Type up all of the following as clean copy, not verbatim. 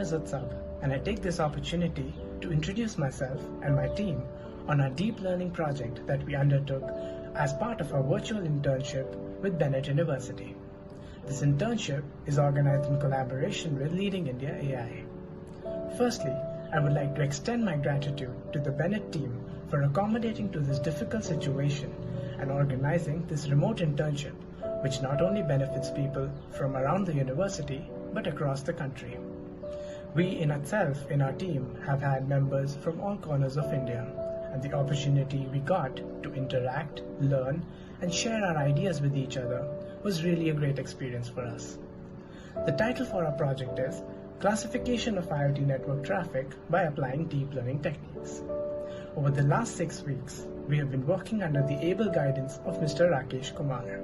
is Utsav, and I take this opportunity to introduce myself and my team on our deep learning project that we undertook as part of our virtual internship with Bennett University. This internship is organized in collaboration with Leading India AI. Firstly, I would like to extend my gratitude to the Bennett team for accommodating to this difficult situation and organizing this remote internship, which not only benefits people from around the university, but across the country. We in itself, in our team, have had members from all corners of India, and the opportunity we got to interact, learn, and share our ideas with each other was really a great experience for us. The title for our project is Classification of IoT Network Traffic by Applying Deep Learning Techniques. Over the last 6 weeks, we have been working under the able guidance of Mr. Rakesh Kumar.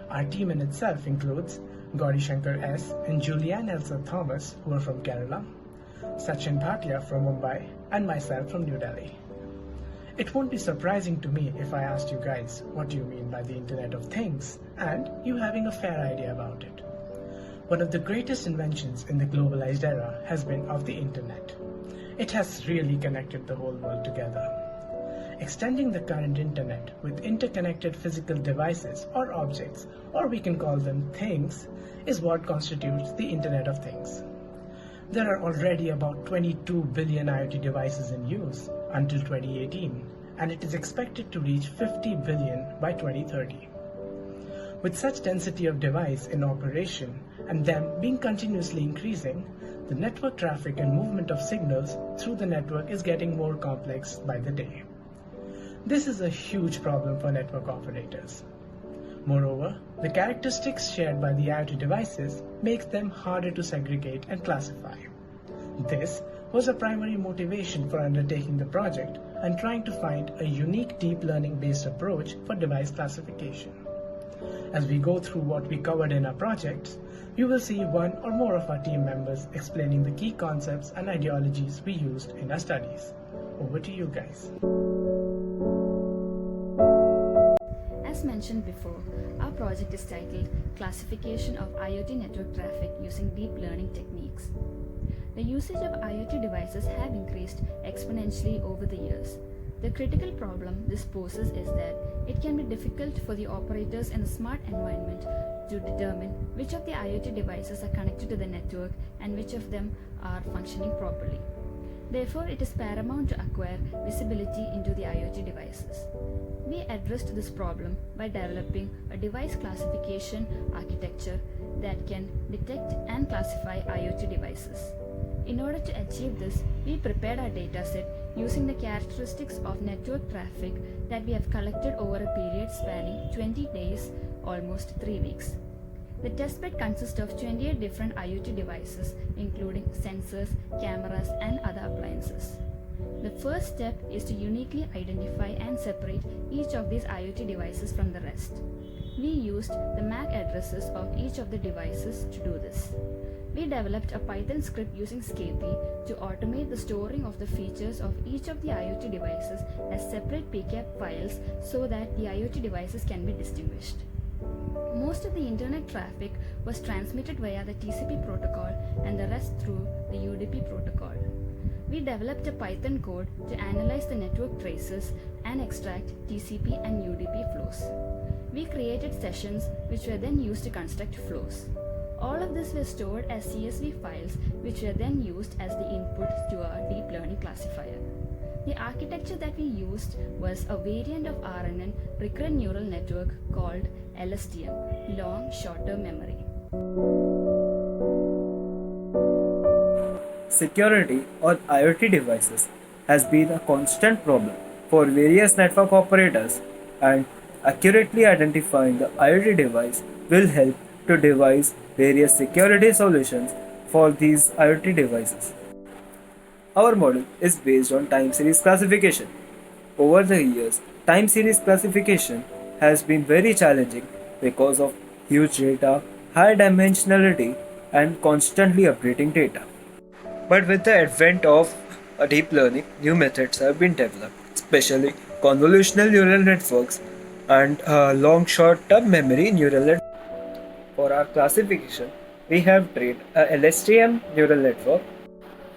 Our team in itself includes Gauri Shankar S. and Julianne Elsa Thomas, who are from Kerala, Sachin Bhatia from Mumbai, and myself from New Delhi. It won't be surprising to me if I asked you guys what do you mean by the Internet of Things, and you having a fair idea about it. One of the greatest inventions in the globalized era has been of the Internet. It has really connected the whole world together. Extending the current Internet with interconnected physical devices or objects, or we can call them things, is what constitutes the Internet of Things. There are already about 22 billion IoT devices in use until 2018, and it is expected to reach 50 billion by 2030. With such density of device in operation and them being continuously increasing, the network traffic and movement of signals through the network is getting more complex by the day. This is a huge problem for network operators. Moreover, the characteristics shared by the IoT devices makes them harder to segregate and classify. This was a primary motivation for undertaking the project and trying to find a unique deep learning based approach for device classification. As we go through what we covered in our projects, you will see one or more of our team members explaining the key concepts and ideologies we used in our studies. Over to you guys. As mentioned before, our project is titled Classification of IoT Network Traffic Using Deep Learning Techniques. The usage of IoT devices have increased exponentially over the years. The critical problem this poses is that it can be difficult for the operators in a smart environment to determine which of the IoT devices are connected to the network and which of them are functioning properly. Therefore, it is paramount to acquire visibility into the IoT devices. We addressed this problem by developing a device classification architecture that can detect and classify IoT devices. In order to achieve this, we prepared our dataset using the characteristics of network traffic that we have collected over a period spanning 20 days, almost 3 weeks. The testbed consists of 28 different IoT devices, including sensors, cameras, and other appliances. The first step is to uniquely identify and separate each of these IoT devices from the rest. We used the MAC addresses of each of the devices to do this. We developed a Python script using Scapy to automate the storing of the features of each of the IoT devices as separate PCAP files so that the IoT devices can be distinguished. Most of the internet traffic was transmitted via the TCP protocol and the rest through the UDP protocol. We developed a Python code to analyze the network traces and extract TCP and UDP flows. We created sessions which were then used to construct flows. All of this was stored as CSV files which were then used as the input to our deep learning classifier. The architecture that we used was a variant of RNN recurrent neural network called LSTM, long short-term memory. Security on IoT devices has been a constant problem for various network operators, and accurately identifying the IoT device will help to devise various security solutions for these IoT devices. Our model is based on time series classification. Over the years, time series classification has been very challenging because of huge data, high dimensionality, and constantly updating data. But with the advent of deep learning, new methods have been developed, especially convolutional neural networks and long short-term memory neural networks. For our classification, we have trained a LSTM neural network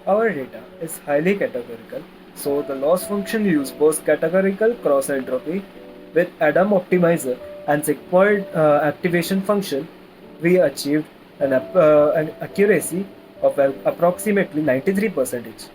Our data is highly categorical, so the loss function used both categorical cross entropy with Adam optimizer and sigmoid activation function. We achieved an accuracy of approximately 93%.